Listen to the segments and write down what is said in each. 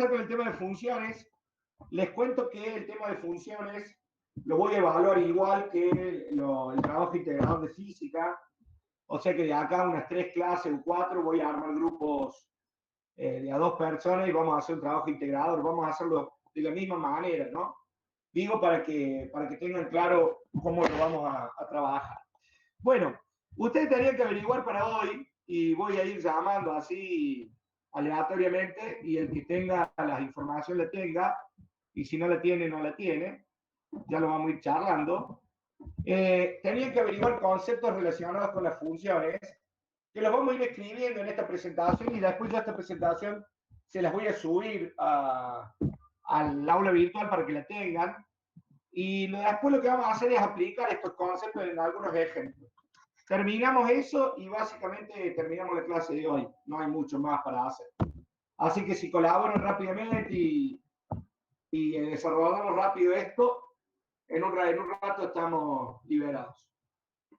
con el tema de funciones. Les cuento que el tema de funciones lo voy a evaluar igual que el trabajo integrador de física. O sea que de acá unas 3 clases o 4 voy a armar grupos de a 2 personas y vamos a hacer un trabajo integrador. Vamos a hacerlo de la misma manera, ¿no? Digo para que tengan claro cómo lo vamos a trabajar. Bueno, ustedes tendrían que averiguar para hoy y voy a ir llamando así aleatoriamente y el que tenga la información la tenga y si no la tiene, no la tiene. Ya lo vamos a ir charlando. Tenían que averiguar conceptos relacionados con las funciones que los vamos a ir escribiendo en esta presentación y después de esta presentación se las voy a subir al aula virtual para que la tengan. Y después lo que vamos a hacer es aplicar estos conceptos en algunos ejemplos. Terminamos eso y básicamente terminamos la clase de hoy. No hay mucho más para hacer. Así que si colaboran rápidamente y desarrollamos rápido esto, en un rato estamos liberados.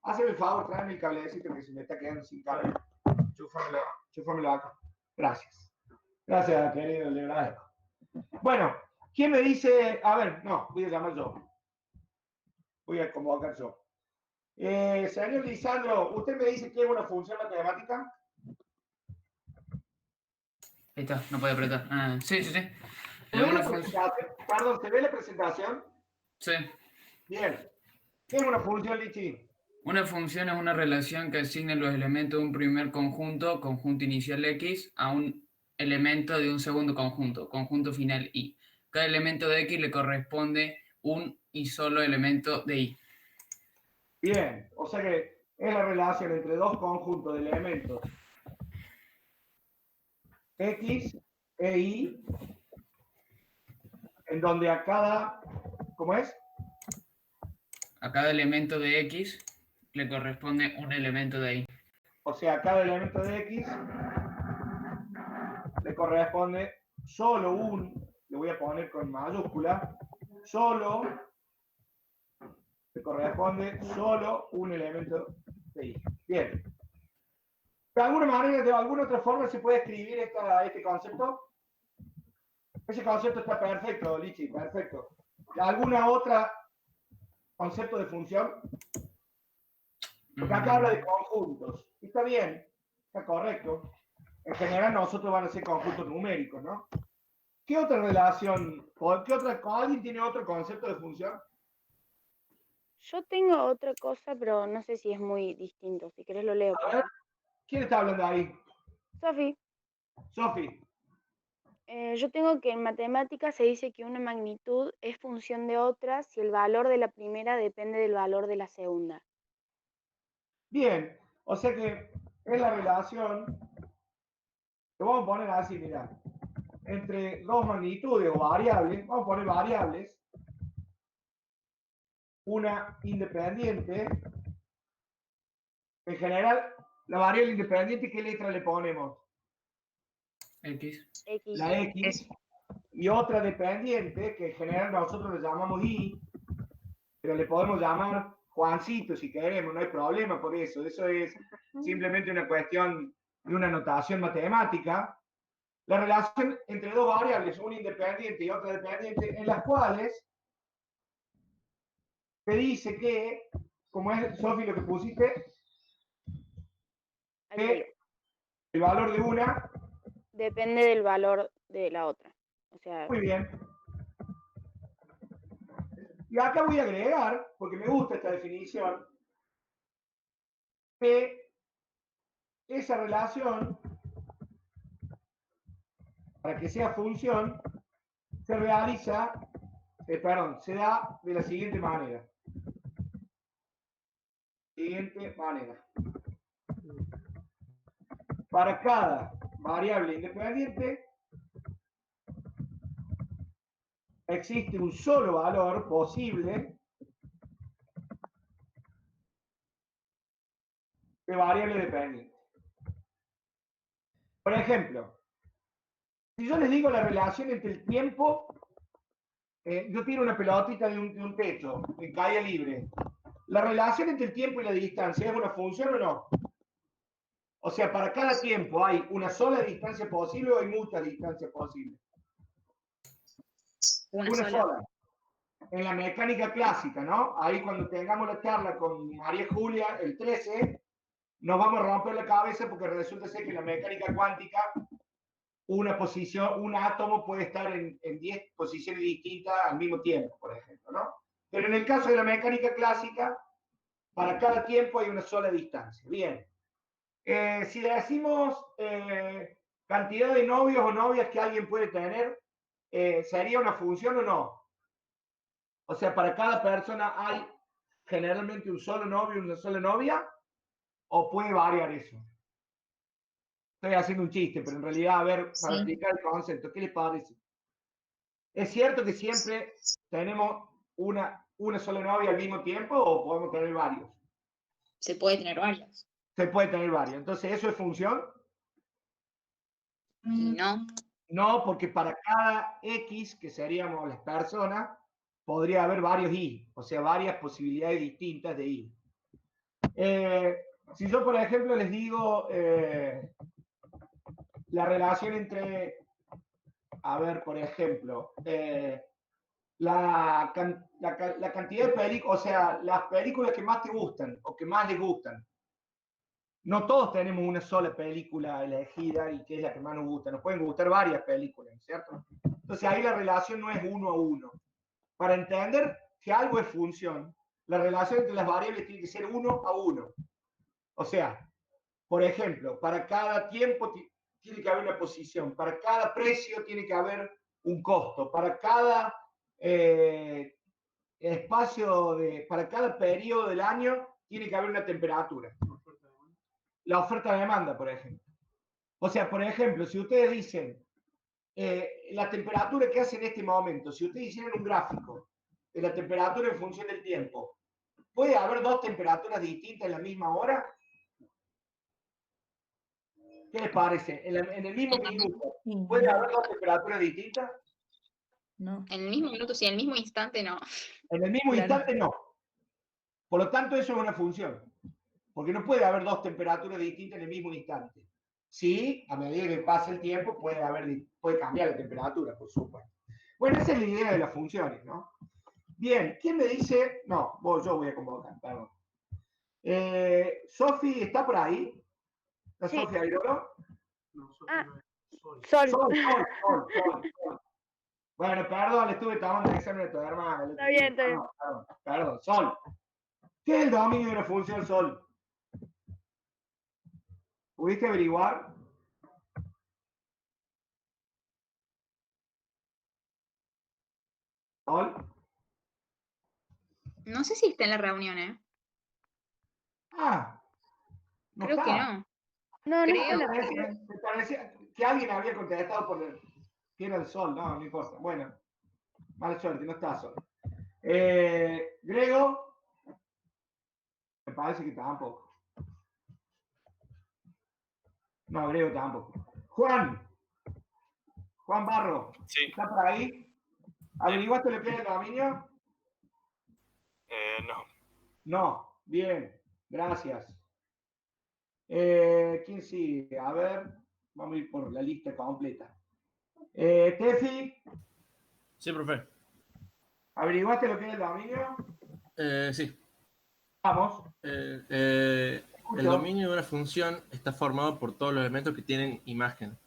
Hazme el favor, tráeme el cablecito que se me está quedando sin cable. Chúfamelo acá. Gracias. Gracias, querido, le agradezco. Bueno, ¿quién me dice? A ver, no, voy a llamar yo. Voy a convocar yo. Señor Lisandro, ¿usted me dice qué es una función matemática? Ahí está, no puede apretar. Sí. Perdón, ¿se ve la presentación? Sí. Bien. ¿Qué es una función, Lichi? Una función es una relación que asigna los elementos de un primer conjunto, conjunto inicial X, a un elemento de un segundo conjunto, conjunto final Y. Cada elemento de X le corresponde un y solo elemento de Y. Bien, o sea que es la relación entre dos conjuntos de elementos X e Y, en donde a cada, ¿cómo es? A cada elemento de X le corresponde un elemento de Y. O sea, a cada elemento de X le corresponde solo le voy a poner con mayúscula, le corresponde solo un elemento de Y. Bien. ¿De alguna manera, de alguna otra forma se puede escribir este concepto? Ese concepto está perfecto, Lichi, perfecto. ¿Alguna otra concepto de función? Porque acá habla de conjuntos. Está bien, está correcto. En general nosotros van a ser conjuntos numéricos, ¿no? ¿Qué otra relación, alguien tiene otro concepto de función? Yo tengo otra cosa, pero no sé si es muy distinto. Si querés lo leo. A ver, ¿quién está hablando ahí? Sofi, Sofi. yo tengo que en matemáticas se dice que una magnitud es función de otra si el valor de la primera depende del valor de la segunda. Bien, o sea que es la relación, lo vamos a poner así, mira, entre dos magnitudes o variables, vamos a poner variables, una independiente, en general, la variable independiente, ¿qué letra le ponemos? X. La X. Y otra dependiente, que en general nosotros le llamamos Y, pero le podemos llamar Juancito si queremos, no hay problema por eso. Eso es simplemente una cuestión de una notación matemática. La relación entre dos variables, una independiente y otra dependiente, en las cuales te dice que, como es, Sofi, lo que pusiste, que el valor de una depende del valor de la otra. O sea, muy bien. Y acá voy a agregar, porque me gusta esta definición, que esa relación, para que sea función, se realiza, se da de la siguiente manera. Para cada variable independiente, existe un solo valor posible de variable dependiente. Por ejemplo, si yo les digo la relación entre el tiempo, yo tiro una pelotita de un techo, en calle libre. ¿La relación entre el tiempo y la distancia es una función o no? O sea, para cada tiempo hay una sola distancia posible o hay muchas distancias posibles. Una Una sola. sola. En la mecánica clásica, ¿no? Ahí cuando tengamos la charla con María Julia el 13, nos vamos a romper la cabeza porque resulta ser que en la mecánica cuántica una posición, un átomo puede estar en 10 posiciones distintas al mismo tiempo, por ejemplo, ¿no? Pero en el caso de la mecánica clásica, para cada tiempo hay una sola distancia. Bien. Si le decimos cantidad de novios o novias que alguien puede tener, ¿sería una función o no? O sea, para cada persona hay generalmente un solo novio y una sola novia, o puede variar eso. Estoy haciendo un chiste, pero en realidad, a ver, para Sí. explicar el concepto, ¿qué les parece? ¿Es cierto que siempre tenemos una sola novia al mismo tiempo o podemos tener varios? Se puede tener varias. Se puede tener varios. Entonces, ¿eso es función? Y no. No, porque para cada X, que seríamos las personas, podría haber varios Y, o sea, varias posibilidades distintas de Y. Si yo, por ejemplo, les digo la relación entre, a ver, por ejemplo, la cantidad de películas, o sea, las películas que más te gustan o que más les gustan. No todos tenemos una sola película elegida y que es la que más nos gusta. Nos pueden gustar varias películas, ¿cierto? Entonces ahí la relación no es 1 a 1. Para entender que algo es función, la relación entre las variables tiene que ser 1 a 1. O sea, por ejemplo, para cada tiempo tiene que haber una posición, para cada precio tiene que haber un costo, para cada para cada periodo del año tiene que haber una temperatura. La oferta-demanda, por ejemplo. O sea, por ejemplo, si ustedes dicen la temperatura que hace en este momento, si ustedes hicieran un gráfico de la temperatura en función del tiempo, ¿puede haber dos temperaturas distintas en la misma hora? ¿Qué les parece? En el mismo minuto, ¿puede haber dos temperaturas distintas? No. En el mismo minuto, sí, en el mismo instante, no. En el mismo Claro. instante, no. Por lo tanto, eso es una función. Porque no puede haber dos temperaturas distintas en el mismo instante. Sí, a medida que pasa el tiempo puede cambiar la temperatura, por supuesto. Bueno, esa es la idea de las funciones, ¿no? Bien, ¿quién me dice? No, yo voy a convocar, perdón. Sofi, ¿está por ahí? ¿Está Sí. Sofía Airolo? No, Ah, no es Sol. Sol. Sol. Bueno, perdón, le estuve tomando el examen de tu hermana. Está bien, está bien. Perdón, Sol. ¿Qué es el dominio de una función Sol? ¿Pudiste averiguar? Sol. No sé si está en la reunión, ¿eh? Ah, no Creo está. que no. No, no Creo. está en la Me parecía que alguien había contestado por que era el Sol. No, no importa. Bueno, mala suerte, no está Sol. Grego, me parece que tampoco. No, Grego tampoco. Juan Barro, Sí. ¿está por ahí? ¿Averiguaste lo que es el dominio? No. No, bien, gracias. ¿Quién sigue? A ver, vamos a ir por la lista completa. Tefi, Sí, profe. ¿averiguaste lo que es el dominio? Sí. Vamos. El dominio de una función está formado por todos los elementos que tienen imagen.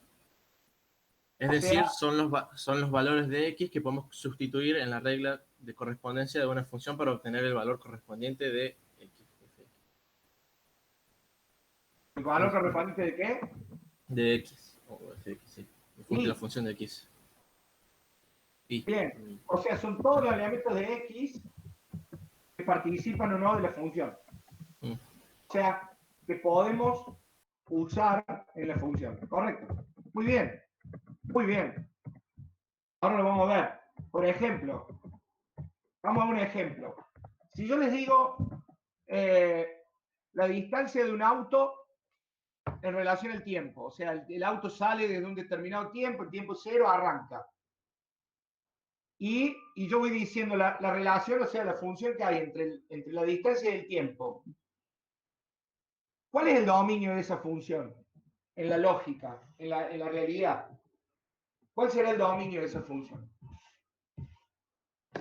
Es decir, son los valores de x que podemos sustituir en la regla de correspondencia de una función para obtener el valor correspondiente de x. ¿El valor correspondiente de qué? De x. O de x, sí. Y. La función de x. Y. Bien, o sea, son todos los elementos de x que participan o no de la función. Mm. O sea, que podemos usar en la función. ¿Correcto? Muy bien. Muy bien. Ahora lo vamos a ver. Por ejemplo, vamos a un ejemplo. Si yo les digo la distancia de un auto en relación al tiempo, o sea, el auto sale desde un determinado tiempo, el tiempo cero arranca. Y yo voy diciendo la relación, o sea, la función que hay entre la distancia y el tiempo. ¿Cuál es el dominio de esa función? En la lógica, en la realidad. ¿Cuál será el dominio de esa función?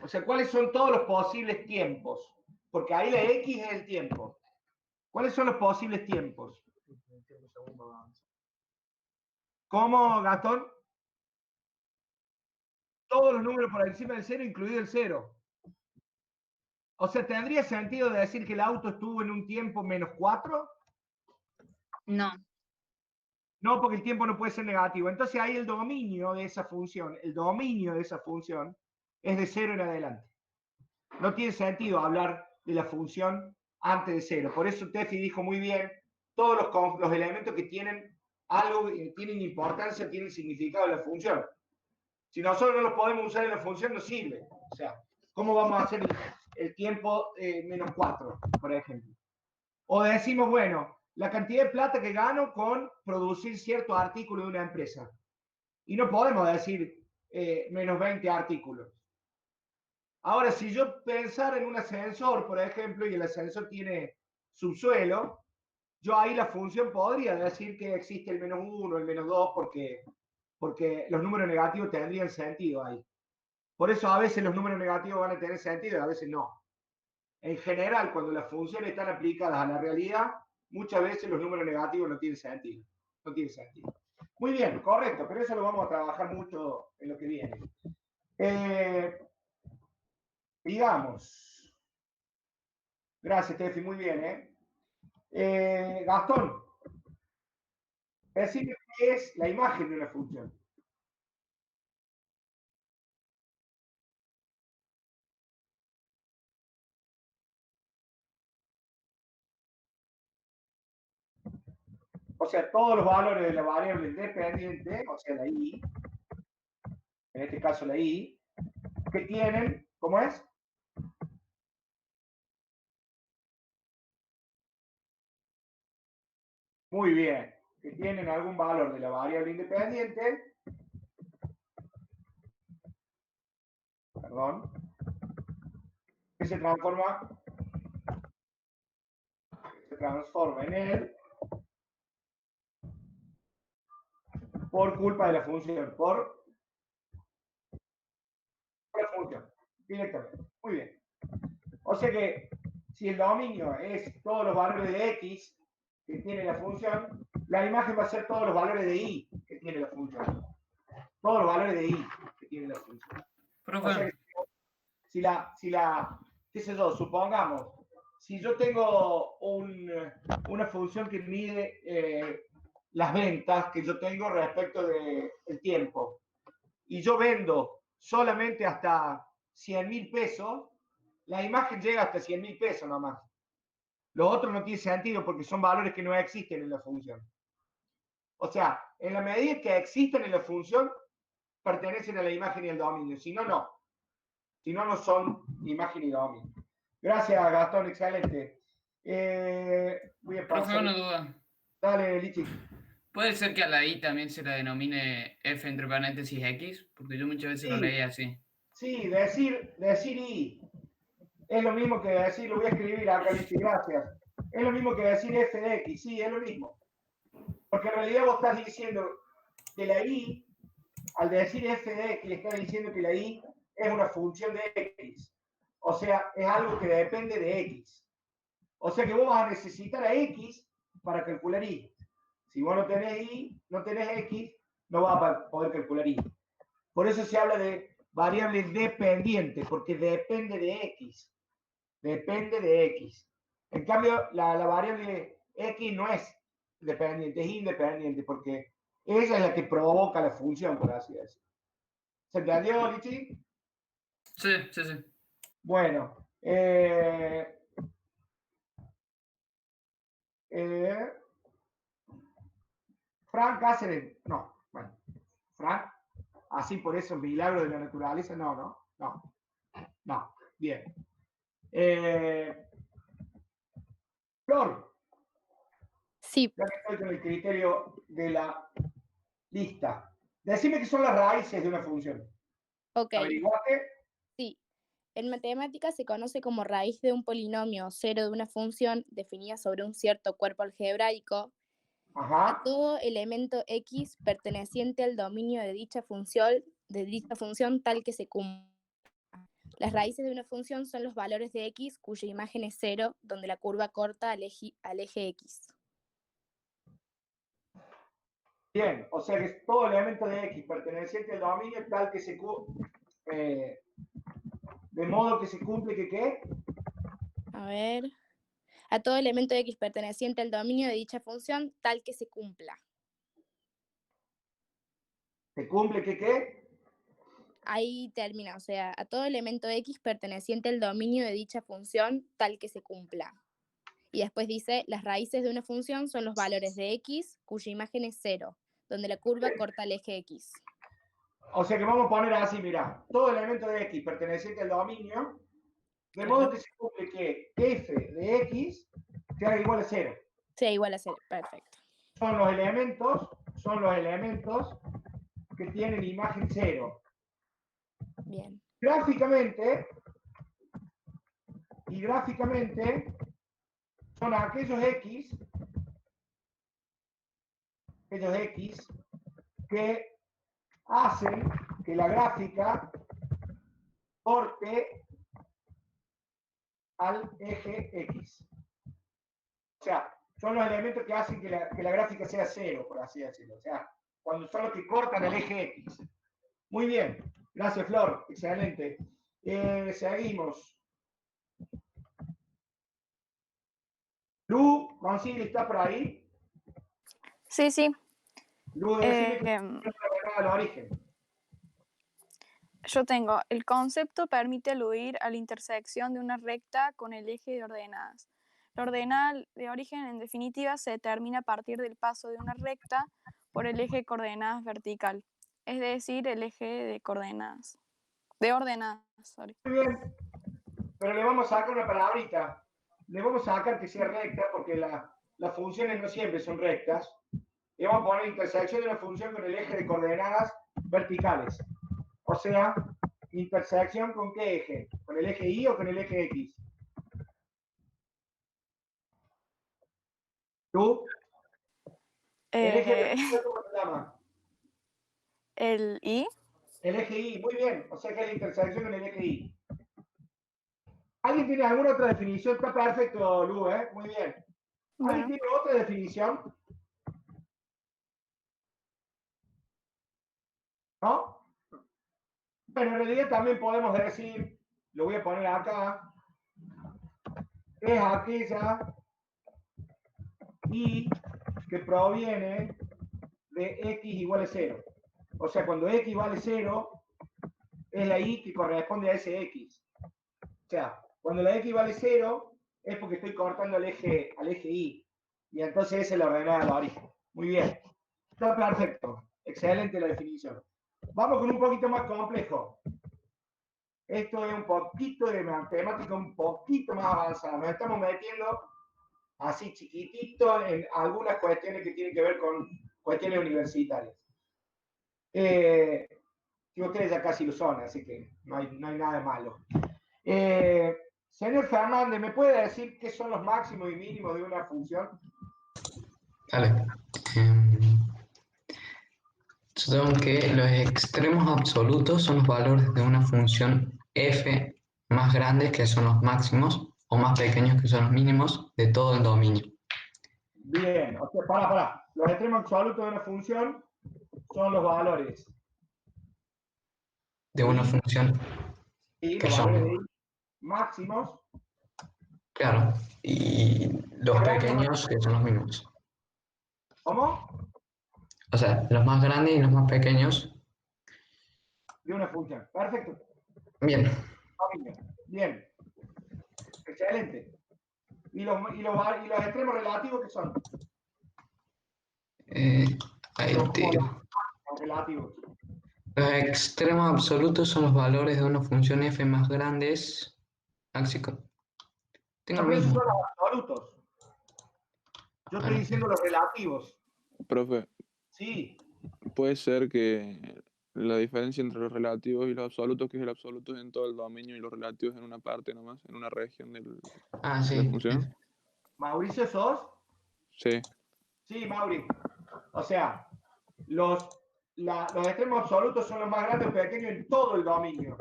O sea, ¿cuáles son todos los posibles tiempos? Porque ahí la X es el tiempo. ¿Cuáles son los posibles tiempos? ¿Cómo, Gastón? Todos los números por encima del 0, incluido el 0. O sea, ¿tendría sentido de decir que el auto estuvo en un tiempo -4? No. No, porque el tiempo no puede ser negativo. Entonces ahí el dominio de esa función, es de 0 en adelante. No tiene sentido hablar de la función antes de 0. Por eso Tefi dijo muy bien, todos los elementos que tienen algo, tienen importancia, tienen significado en la función. Si nosotros no los podemos usar en la función, no sirve. O sea, ¿cómo vamos a hacer el tiempo -4, por ejemplo? O decimos, bueno, la cantidad de plata que gano con producir cierto artículo de una empresa. Y no podemos decir menos 20 artículos. Ahora, si yo pensara en un ascensor, por ejemplo, y el ascensor tiene subsuelo, yo ahí la función podría decir que existe el -1, el -2, porque los números negativos tendrían sentido ahí. Por eso a veces los números negativos van a tener sentido y a veces no. En general, cuando las funciones están aplicadas a la realidad, muchas veces los números negativos no tienen sentido. No tiene sentido. Muy bien, correcto, pero eso lo vamos a trabajar mucho en lo que viene. Digamos. Gracias, Tefi, muy bien. Gastón, decime qué es la imagen de una función. O sea, todos los valores de la variable independiente, o sea, la i, en este caso la i, que tienen, ¿cómo es? Muy bien, que tienen algún valor de la variable independiente, perdón, que se transforma en él por culpa de la función, por la función, directamente. Muy bien. O sea que si el dominio es todos los valores de x que tiene la función, la imagen va a ser todos los valores de y que tiene la función. Todos los valores de y que tiene la función. Profe, O sea que qué sé yo, supongamos, si yo tengo una función que mide las ventas que yo tengo respecto del tiempo, y yo vendo solamente hasta 100.000 pesos, la imagen llega hasta 100.000 pesos nomás. Lo otro no tiene sentido porque son valores que no existen en la función. O sea, en la medida que existen en la función, pertenecen a la imagen y al dominio. Si no, no. Si no, no son imagen y dominio. Gracias, Gastón, excelente. Voy a profe, pasar. una duda. Dale, Lichi. ¿Puede ser que a la i también se la denomine f entre paréntesis x? Porque yo muchas veces lo Sí. leía así. Sí, decir y es lo mismo que decir, lo voy a escribir acá, Lichi, gracias. Es lo mismo que decir f de x, sí, es lo mismo. Porque en realidad vos estás diciendo que la i, al decir f de x, le estás diciendo que la i es una función de x. O sea, es algo que depende de x. O sea que vos vas a necesitar a x para calcular y. Si vos no tenés y, no tenés x, no vas a poder calcular y. Por eso se habla de variable dependiente, porque depende de x. Depende de x. En cambio, la variable x no es dependiente, es independiente, porque esa es la que provoca la función, por así decirlo. ¿Se entendió, Lichi? Sí, sí, sí. Bueno, Frank Cáceres, no, bueno, Frank, así por eso, milagro de la naturaleza, no, bien. Flor, Sí, ya que estoy con el criterio de la lista, decime qué son las raíces de una función. ok, ¿Averiguaste? sí. En matemáticas se conoce como raíz de un polinomio cero de una función definida sobre un cierto cuerpo algebraico a Ajá, todo elemento x perteneciente al dominio de dicha función tal que se cumpla. Las raíces de una función son los valores de x cuya imagen es 0, donde la curva corta al eje x. Bien, o sea que todo elemento de X perteneciente al dominio tal que se de modo que se cumple que ¿qué? A ver. A todo elemento de x perteneciente al dominio de dicha función tal que se cumpla. ¿Se cumple que qué? Ahí termina, o sea, a todo elemento x perteneciente al dominio de dicha función tal que se cumpla. Y después dice, las raíces de una función son los valores de x cuya imagen es 0, donde la curva corta el eje x. O sea que vamos a poner así, mira, todo elemento de X perteneciente al dominio, de modo que se cumple que f de X sea igual a 0. Sea igual a 0, perfecto. Son los elementos que tienen imagen 0. Bien. Gráficamente, son aquellos X que hacen que la gráfica corte al eje X. O sea, son los elementos que hacen que la gráfica sea 0, por así decirlo. O sea, cuando son los que cortan el eje X. Muy bien. Gracias, Flor. Excelente. Seguimos. Lu, ¿consigue estar por ahí? Sí, sí. Lu, decime que al origen. Yo tengo, el concepto permite aludir a la intersección de una recta con el eje de ordenadas. La ordenada de origen, en definitiva, se determina a partir del paso de una recta por el eje de coordenadas vertical, es decir, el eje de coordenadas. De ordenadas, sorry. Muy bien. Pero le vamos a sacar una palabrita. Le vamos a sacar que sea recta porque las funciones no siempre son rectas. Y vamos a poner intersección de una función con el eje de coordenadas verticales. O sea, intersección con qué eje? ¿Con el eje Y o con el eje X? ¿Tú? ¿El eje vertical cómo se llama? El I. El eje Y, muy bien. O sea que es la intersección con el eje Y. ¿Alguien tiene alguna otra definición? Está perfecto, Lu, ¿eh? Muy bien. ¿Alguien Bueno, tiene otra definición? ¿No? Bueno, en realidad también podemos decir, lo voy a poner acá, es aquella Y que proviene de X igual a 0. O sea, cuando X vale 0, es la Y que corresponde a ese X. O sea, cuando la X vale 0, es porque estoy cortando al eje Y. Y entonces esa es la ordenada del origen. Muy bien. Está perfecto. Excelente la definición. Vamos con un poquito más complejo. Esto es un poquito de matemática, un poquito más avanzada. Nos estamos metiendo así chiquitito en algunas cuestiones que tienen que ver con cuestiones universitarias. Y ustedes ya casi lo son, así que no hay nada de malo. Señor Fernández, ¿me puede decir qué son los máximos y mínimos de una función? Dale. Supongo que los extremos absolutos son los valores de una función f más grandes, que son los máximos, o más pequeños, que son los mínimos, de todo el dominio. Bien, o sea, para. Los extremos absolutos de una función son los valores. De una función Y que los valores son, de máximos. claro, y los pequeños, que son los mínimos. ¿Cómo? O sea, los más grandes y los más pequeños. De una función. Perfecto. Bien. Bien. Excelente. ¿Y los extremos relativos qué son? Ahí Los te digo. relativos. Los extremos absolutos son los valores de una función f más grandes. Tengo No, el pero esos mismo. son los absolutos. Yo estoy diciendo los relativos. Profe, Sí. puede ser que la diferencia entre los relativos y los absolutos, que es el absoluto en todo el dominio y los relativos en una parte nomás, en una región de la Sí. función. ¿Mauricio sos? Sí. Sí, Mauri. O sea, los extremos absolutos son los más grandes o pequeños en todo el dominio.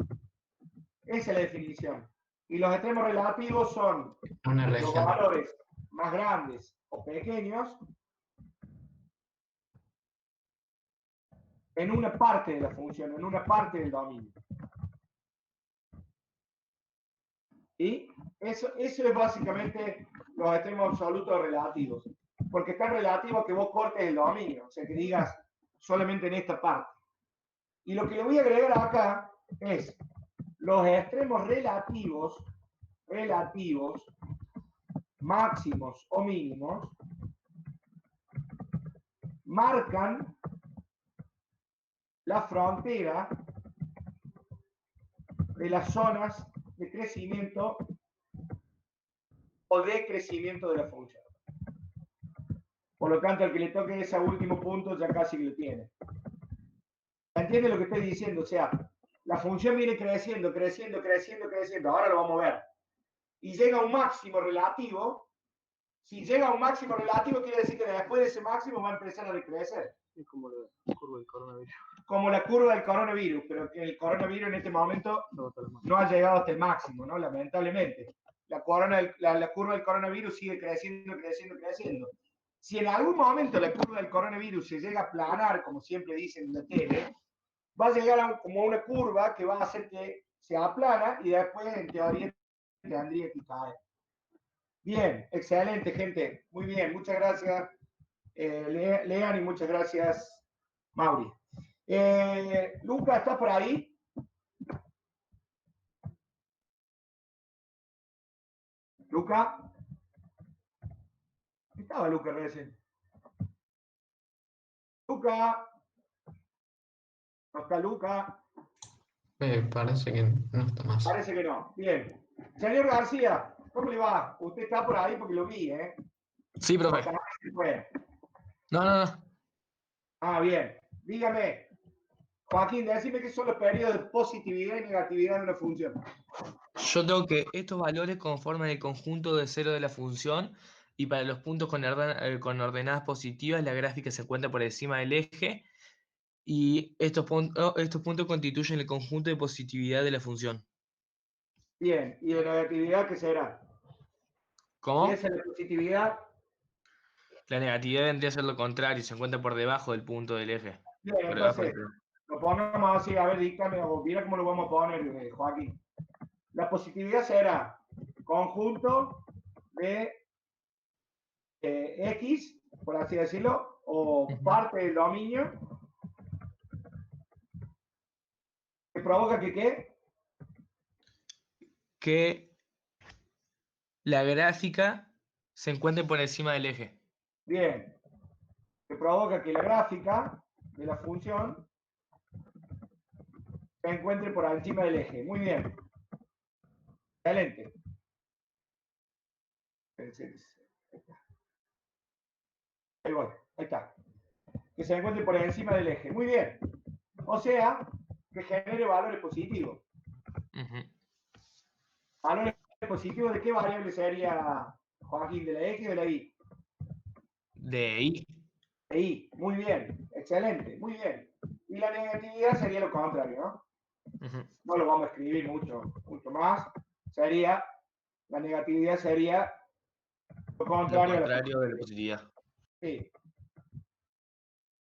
Esa es la definición. Y los extremos relativos son Una los región. valores más grandes o pequeños en una parte de la función, en una parte del dominio. Y eso es básicamente los extremos absolutos relativos. Porque está relativo a que vos cortes el dominio, o sea, que digas solamente en esta parte. Y lo que le voy a agregar acá es los extremos relativos, máximos o mínimos, marcan la frontera de las zonas de crecimiento o decrecimiento de la función. Por lo tanto, al que le toque ese último punto ya casi lo tiene. ¿Entiende lo que estoy diciendo? O sea, la función viene creciendo, creciendo, creciendo, creciendo. Ahora lo vamos a ver. Y llega a un máximo relativo. Si llega a un máximo relativo, quiere decir que después de ese máximo va a empezar a decrecer. Es como la curva del coronavirus. Como la curva del coronavirus, pero que el coronavirus en este momento no ha llegado hasta el máximo, ¿no? Lamentablemente. La curva del coronavirus sigue creciendo, creciendo, creciendo. Si en algún momento la curva del coronavirus se llega a aplanar, como siempre dicen en la tele, va a llegar como una curva que va a hacer que se aplana y después, en teoría, tendría que caer. Bien, excelente, gente. Muy bien, muchas gracias, Lean, y muchas gracias, Mauri. Luca, ¿estás por ahí? Luca. ¿Dónde estaba Luca recién? Luca. ¿No está Luca? Parece que no está más. Parece que no. Bien. Señor García, ¿cómo le va? Usted está por ahí porque lo vi, ¿eh? Sí, profe. No. Ah, bien. Dígame, Joaquín, decime qué son los periodos de positividad y negatividad de una función. Yo tengo que estos valores conforman el conjunto de cero de la función y para los puntos con ordenadas positivas la gráfica se encuentra por encima del eje y estos puntos constituyen el conjunto de positividad de la función. Bien, ¿y de negatividad qué será? ¿Cómo? ¿Y esa es la positividad? La negatividad vendría a ser lo contrario, se encuentra por debajo del punto del eje. Bien, entonces, lo ponemos así, a ver, dígame, o mira cómo lo vamos a poner, Joaquín. La positividad será conjunto de X, por así decirlo, o parte del dominio, que provoca que ¿qué? Que la gráfica se encuentre por encima del eje. Bien, que provoca que la gráfica de la función se encuentre por encima del eje. Muy bien. Excelente. Ahí voy, ahí está. Que se encuentre por encima del eje. Muy bien. O sea, que genere valores positivos. ¿Valores positivos de qué variable sería, Joaquín? ¿De la X o de la Y? De Y. De Y. Muy bien. Excelente. Muy bien. Y la negatividad sería lo contrario, ¿no? No lo vamos a escribir mucho más. La negatividad sería lo contrario, de la positividad. Sí.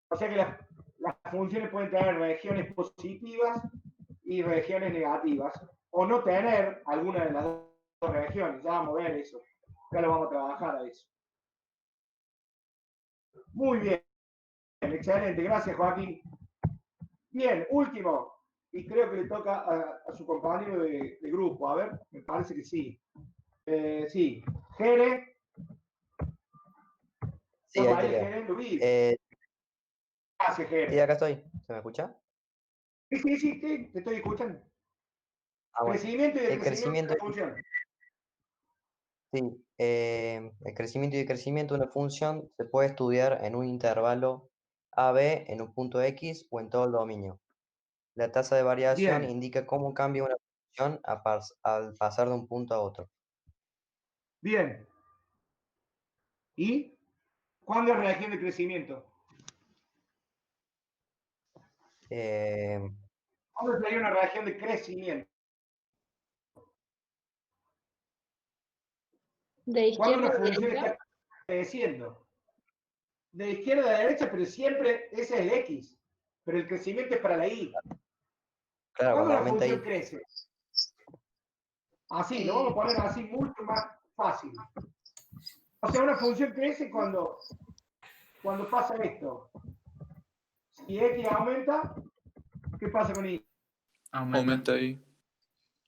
O sea que las funciones pueden tener regiones positivas y regiones negativas, o no tener alguna de las dos regiones. Ya vamos a ver eso. Ya lo vamos a trabajar a eso. Muy bien. Excelente. Gracias, Joaquín. Bien, último. Y creo que le toca a su compañero de grupo. A ver, me parece que sí. Sí. Jere. Sí, ahí te leo. Gracias, Jere. Sí, acá estoy. ¿Se me escucha? Sí, te estoy escuchando. Bueno. Crecimiento y decrecimiento de la función. Sí, el crecimiento y decrecimiento de una función se puede estudiar en un intervalo AB, en un punto X o en todo el dominio. La tasa de variación Bien. indica cómo cambia una función al pasar de un punto a otro. Bien. ¿Y cuándo es reacción de crecimiento? ¿Cuándo sería una reacción de crecimiento? De Cuando una izquierda a función derecha. está creciendo. De izquierda a derecha, pero siempre ese es el X. Pero el crecimiento es para la Y. Claro, Cuando cuando una aumenta función y. crece. Así, lo vamos a poner así mucho más fácil. O sea, una función crece cuando pasa esto. Si X aumenta, ¿qué pasa con Y? Aumenta ahí.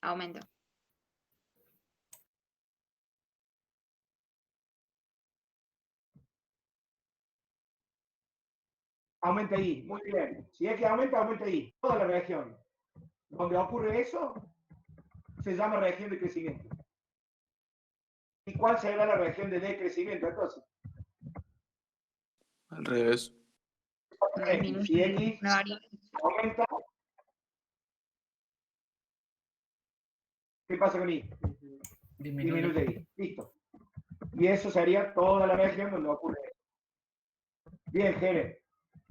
Aumenta. Aumenta Y. Muy bien. Si X aumenta, aumenta Y. Toda la región donde ocurre eso se llama región de crecimiento. ¿Y cuál será la región de decrecimiento entonces? Al revés. X. Si X aumenta, ¿qué pasa con Y? Disminuye Y. Listo. Y eso sería toda la región donde ocurre eso. Bien, Jere.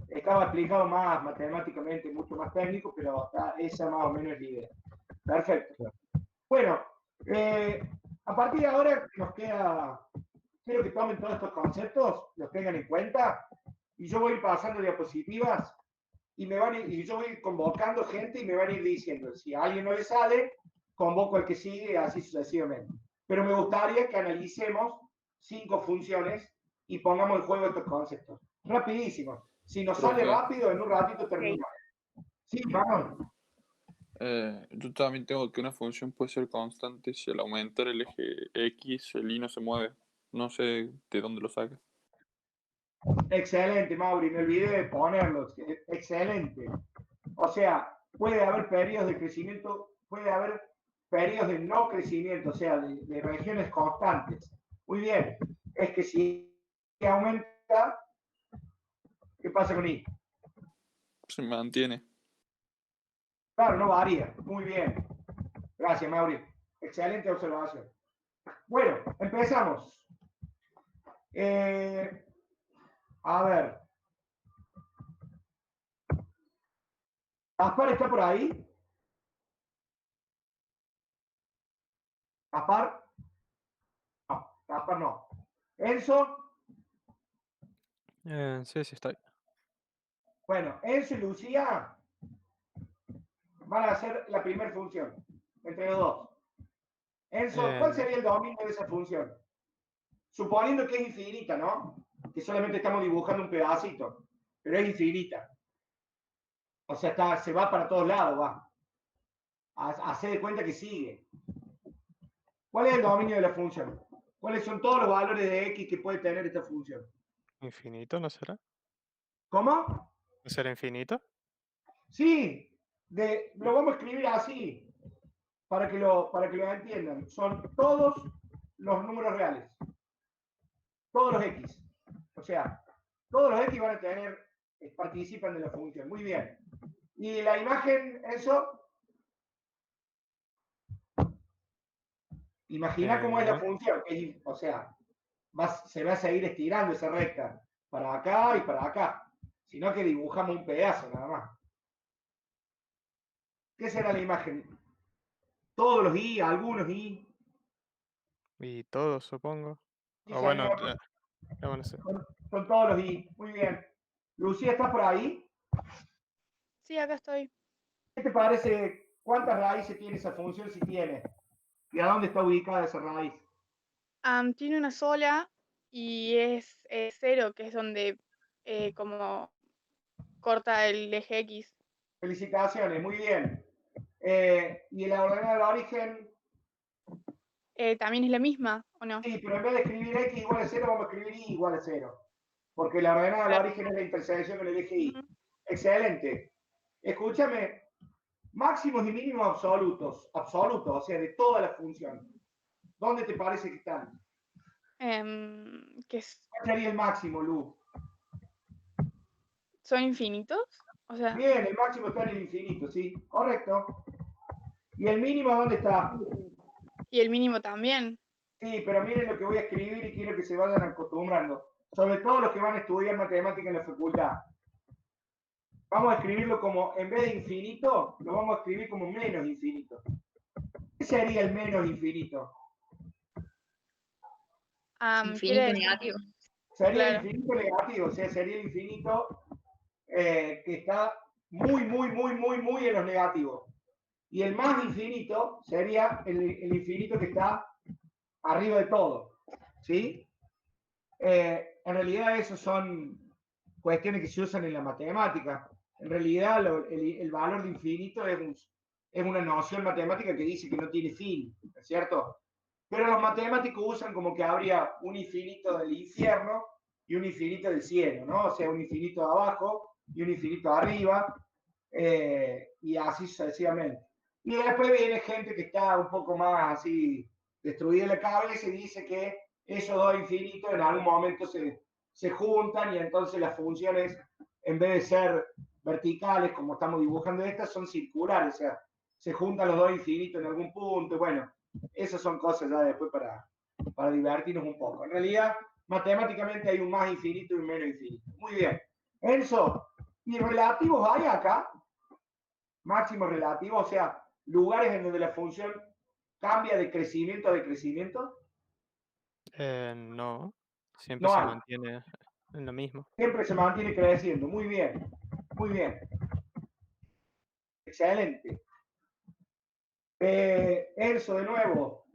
Estaba explicado más matemáticamente, mucho más técnico, pero esa más o menos es la idea. Perfecto. Bueno, a partir de ahora nos queda, quiero que tomen todos estos conceptos, los tengan en cuenta, y yo voy a ir pasando diapositivas y yo voy a ir convocando gente y me van a ir diciendo, si a alguien no le sale, convoco al que sigue y así sucesivamente. Pero me gustaría que analicemos 5 funciones y pongamos en juego estos conceptos. Rapidísimo. Si nos sale Profe. rápido, en un ratito terminamos. Sí, vamos. Yo también tengo que una función puede ser constante si al aumentar el eje X el Y no se mueve. No sé de dónde lo saca. Excelente, Mauri, me olvidé de ponerlos. Excelente. O sea, puede haber periodos de crecimiento, puede haber periodos de no crecimiento, o sea, de regiones constantes. Muy bien. Es que si aumenta, ¿qué pasa con Y? Se mantiene. Claro, no varía. Muy bien. Gracias, Mauri. Excelente observación. Bueno, empezamos. A ver. ¿Gaspar está por ahí? ¿Gaspar? No, Gaspar no. ¿Enzo? Sí, sí, estoy. Bueno, Enzo y Lucía van a hacer la primera función, entre los dos. Enzo, ¿cuál sería el dominio de esa función? Suponiendo que es infinita, ¿no? Que solamente estamos dibujando un pedacito, pero es infinita. O sea, se va para todos lados, va. Hace de cuenta que sigue. ¿Cuál es el dominio de la función? ¿Cuáles son todos los valores de X que puede tener esta función? ¿Infinito no será? ¿Cómo? ¿No será infinito? Sí, lo vamos a escribir así, para que lo entiendan. Son todos los números reales. Todos los X. O sea, todos los X van a tener, participan de la función. Muy bien. ¿Y la imagen, eso? Imagina cómo es la función. O sea, se va a seguir estirando esa recta para acá y para acá. Sino que dibujamos un pedazo nada más. ¿Qué será la imagen? Todos los Y, algunos Y. Y todos, supongo. Sí, O bueno, señor. bueno, sí. Son todos los Y. Muy bien. Lucía, ¿estás por ahí? Sí, acá estoy. ¿Qué te parece? ¿Cuántas raíces tiene esa función si tiene? ¿Y a dónde está ubicada esa raíz? Tiene una sola y es 0, que es donde como corta el eje X. Felicitaciones, muy bien. ¿Y la ordenada del origen? ¿También es la misma o no? Sí, pero en vez de escribir X igual a 0, vamos a escribir Y igual a 0. Porque la ordenada del origen es la intersección con el eje Y. Excelente. Escúchame, máximos y mínimos absolutos, o sea, de toda la función. ¿Dónde te parece que están? ¿Qué es? ¿Cuál sería el máximo, Lu? ¿Son infinitos? O sea, Bien, el máximo está en el infinito, sí, correcto. ¿Y el mínimo dónde está? y el mínimo también. Sí, pero miren lo que voy a escribir y quiero que se vayan acostumbrando. Sobre todo los que van a estudiar matemática en la facultad. Vamos a escribirlo como, en vez de infinito, lo vamos a escribir como menos infinito. ¿Qué sería el menos infinito? Infinito negativo. Sería Claro. infinito negativo, o sea, sería el infinito que está muy en los negativos. Y el más infinito sería el infinito que está arriba de todo. ¿Sí? En realidad, esos son cuestiones que se usan en la matemática. En realidad, el valor de infinito es una noción matemática que dice que no tiene fin, ¿no es cierto? Pero los matemáticos usan como que habría un infinito del infierno y un infinito del cielo, ¿no? O sea, un infinito de abajo y un infinito de arriba, y así sucesivamente. Y después viene gente que está un poco más así destruida en la cabeza y dice que esos dos infinitos en algún momento se juntan y entonces las funciones, en vez de ser verticales, como estamos dibujando estas, son circulares, o sea, se juntan los dos infinitos en algún punto. Bueno, esas son cosas ya después para divertirnos un poco. En realidad, matemáticamente hay un más infinito y un menos infinito. Muy bien. Enzo, ¿y relativos hay acá? Máximos relativos, o sea, lugares en donde la función cambia de crecimiento a decrecimiento. No, siempre No se hay. mantiene en lo mismo. Siempre se mantiene creciendo. Muy bien. Muy bien. Excelente. Enzo, de nuevo,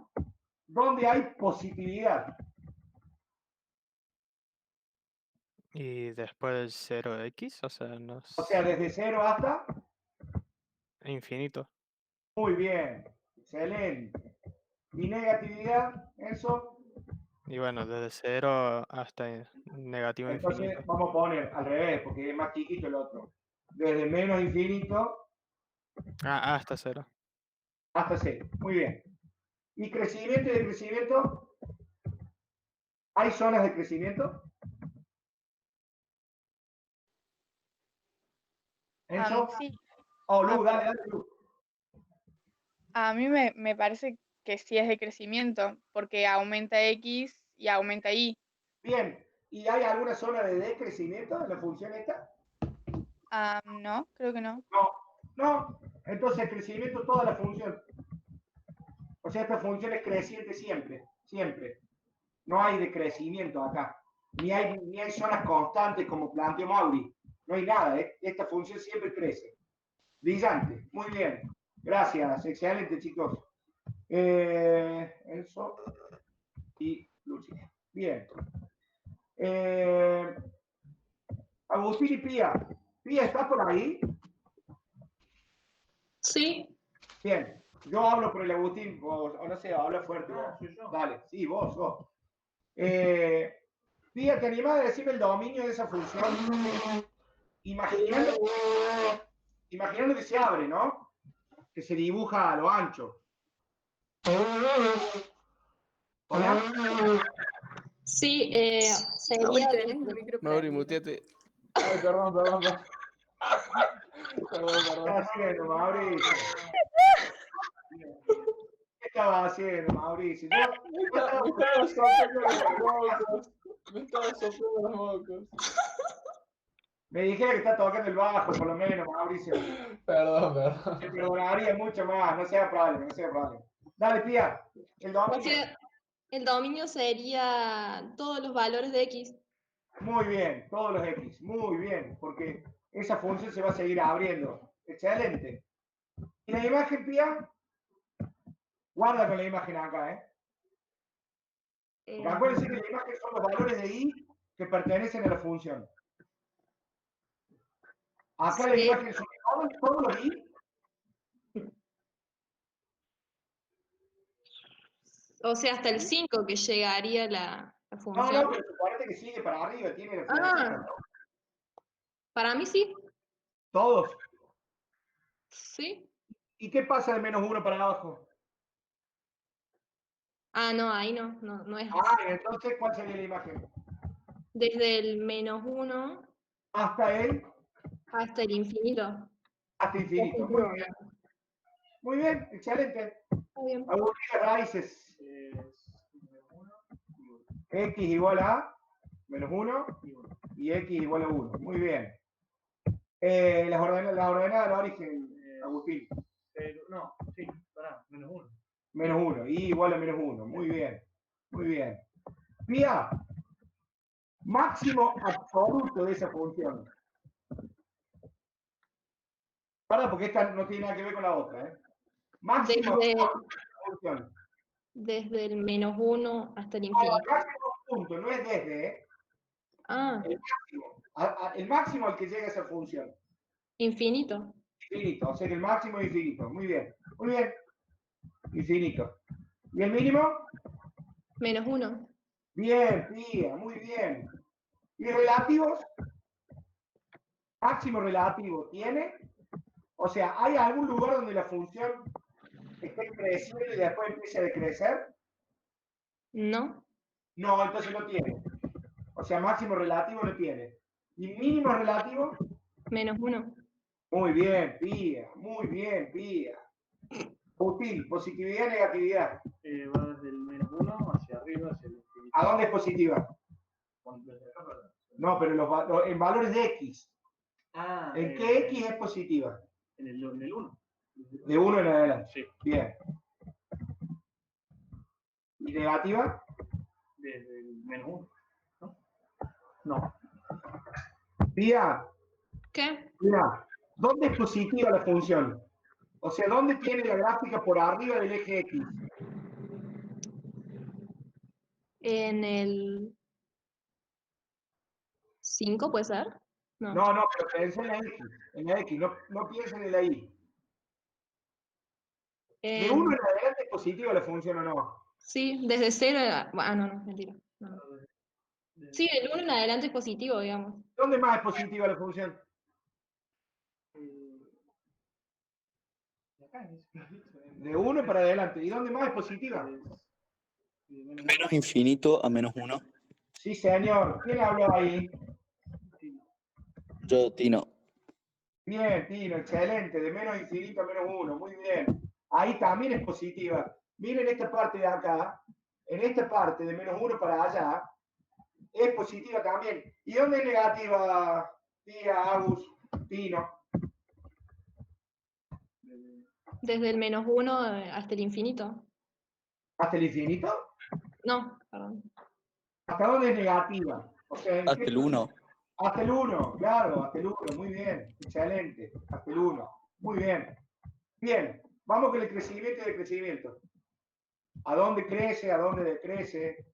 ¿dónde hay positividad? Y después del 0x, o sea, no O sea, es desde 0 hasta... infinito. Muy bien. Excelente. ¿Y negatividad, Enzo? Y bueno, desde 0 hasta negativo Entonces infinito. vamos a poner al revés, porque es más chiquito el otro. Desde menos infinito Hasta 0. hasta 0. Muy bien. ¿Y crecimiento y decrecimiento? ¿Hay zonas de crecimiento? ¿Enzo? Sí. Oh, Lu, dale, Lu. A mí me parece que sí es de crecimiento, porque aumenta X y aumenta Y. Bien. ¿Y hay alguna zona de decrecimiento en la función esta? No, creo que no. No. Entonces, crecimiento toda la función. O sea, esta función es creciente siempre. Siempre. No hay decrecimiento acá. Ni hay zonas constantes como planteó Mauri. No hay nada. Esta función siempre crece. Brillante. Muy bien. Gracias. Excelente, chicos. Enzo y Lucy. Bien. Agustín y Pía. Pía, ¿está por ahí? Sí. Bien. Yo hablo por el Agustín, o no sé, habla fuerte vos. Dale, sí, vos. Pía, ¿te animás a decirme el dominio de esa función? Imaginando que se abre, ¿no? Que se dibuja a lo ancho. ¿Hola? Sí, sería... Mauri, muteate. Ay, perdón. Perdón. ¿Qué estaba haciendo, Mauricio? ¿Qué estaba haciendo, Mauricio? Me estaba soplando los mocos. Me dijera que está tocando el bajo, por lo menos, Mauricio. Perdón. Te perdonaría mucho más, no sea problema. Dale, Pía, el dominio. O sea, el dominio sería todos los valores de X. Muy bien, todos los X, muy bien, porque esa función se va a seguir abriendo. Excelente. ¿Y la imagen, Pía? Guarda con la imagen acá, ¿eh? Porque acuérdense que la imagen son los valores de Y que pertenecen a la función. Acá la imagen son todos los Y. O sea, hasta el 5 que llegaría la función. No, pero suponete que sigue para arriba, tiene la función. Para mí sí. ¿Todos? Sí. ¿Y qué pasa de -1 para abajo? No, ahí no es. Entonces, ¿cuál sería la imagen? Desde el -1 hasta el infinito. Hasta infinito. Muy bien, excelente. Muy bien. Agustín, raíces. X igual a -1 y X igual a 1. Muy bien. Las ordenadas del origen, Agustín. -1. Y igual a -1. Muy bien. Pía, máximo absoluto de esa función. Para, porque esta no tiene nada que ver con la otra, ¿eh? Máximo Desde, absoluto de esa función. desde el -1 hasta el No, infinito. el máximo punto, no es desde, ¿eh? Ah, El máximo al que llega esa función. infinito. Infinito, o sea que el máximo es infinito. Muy bien, muy bien. Infinito. ¿Y el mínimo? -1. Bien, Pía, muy bien. ¿Y relativos? Máximo relativo, ¿tiene? O sea, ¿hay algún lugar donde la función esté creciendo y después empiece a decrecer? No. No, entonces no tiene. O sea, máximo relativo no tiene. ¿Y mínimo relativo? -1. Muy bien, Pía, muy bien, Pía. Útil, positividad, negatividad. Va desde el -1 hacia arriba, hacia el infinito. ¿A dónde es positiva? No, pero en valores de X. Ah, ¿En qué X es positiva? En el 1. De 1 en adelante. Sí. Bien. ¿Y negativa? Desde el -1. ¿No? No. Pía, ¿Qué? mira, ¿dónde es positiva la función? O sea, ¿dónde tiene la gráfica por arriba del eje X? En el 5, ¿puede ser? No. No, pero pensé en la X. En la X, no piensen en la Y. ¿De 1 en adelante es positiva la función o no? Sí, desde 0. No, mentira. No. Sí, del 1 en adelante es positivo, digamos. ¿Dónde más es positiva la función? De 1 para adelante. ¿Y dónde más es positiva? Menos infinito a -1. Sí, señor. ¿Quién habló ahí? Yo, Tino. Bien, Tino, excelente. De menos infinito a -1. Muy bien. Ahí también es positiva. Miren esta parte de acá. En esta parte de -1 para allá es positiva también. ¿Y dónde es negativa, Tía, Agus, Tino? Desde el -1 hasta el infinito. ¿Hasta el infinito? No, perdón. ¿Hasta dónde es negativa? O sea, ¿en Hasta qué el 1. Hasta el 1, claro, hasta el 1, muy bien, excelente, hasta el 1, muy bien. Bien, vamos con el crecimiento y decrecimiento. ¿A dónde crece? ¿A dónde decrece?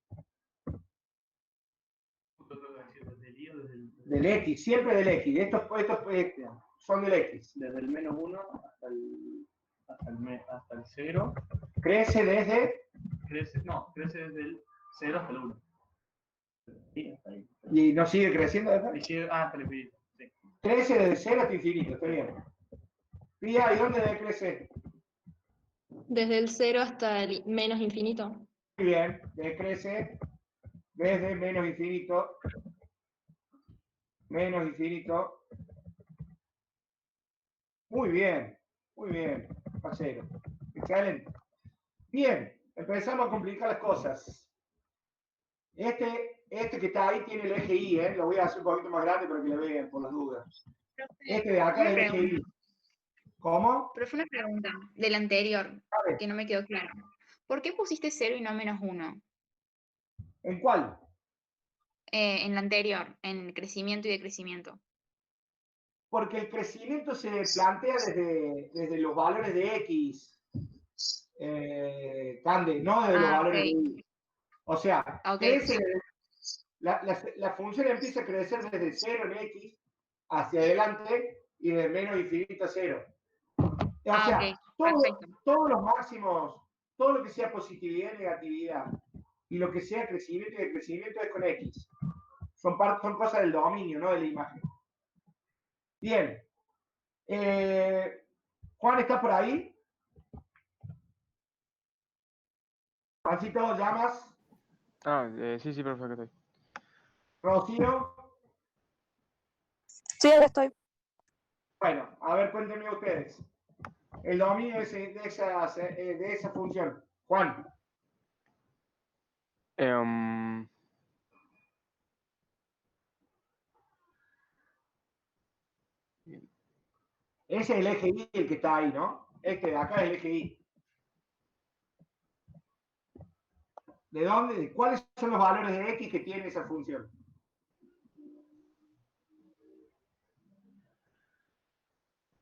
Del X, siempre del X. Estos son del X. Desde el -1 hasta el 0. Crece desde... Crece desde el 0 hasta el 1. Sí, hasta ahí. ¿Y no sigue creciendo después? Hasta el infinito. Sí. Crece desde 0 hasta infinito, está bien. Pía, ¿y dónde decrece? Desde el 0 hasta el menos infinito. Muy bien, decrece desde menos infinito, muy bien, a 0. Excelente. Bien, empezamos a complicar las cosas. Este que está ahí tiene el eje Y, lo voy a hacer un poquito más grande para que lo vean por las dudas. Este de acá es el eje Y. ¿Cómo? Profe, una pregunta del anterior, que no me quedó claro. ¿Por qué pusiste 0 y no -1? ¿En cuál? En la anterior, en crecimiento y decrecimiento. Porque el crecimiento se plantea desde los valores de X, Cande, no desde los valores de Y. O sea, crece, la función empieza a crecer desde 0 en X hacia adelante y de menos infinito a 0. O sea, todos los máximos, todo lo que sea positividad y negatividad, y lo que sea crecimiento y decrecimiento es con X. Son cosas del dominio, no de la imagen. Bien. Juan, ¿estás por ahí? Juancito, ¿llamas? Sí, profe, que estoy. Rocío. Sí, ahora estoy. Bueno, a ver, cuéntenme ustedes. El dominio de esa función. Juan. Ese es el eje Y, el que está ahí, ¿no? Este de acá es el eje Y. ¿De dónde? ¿Cuáles son los valores de x que tiene esa función?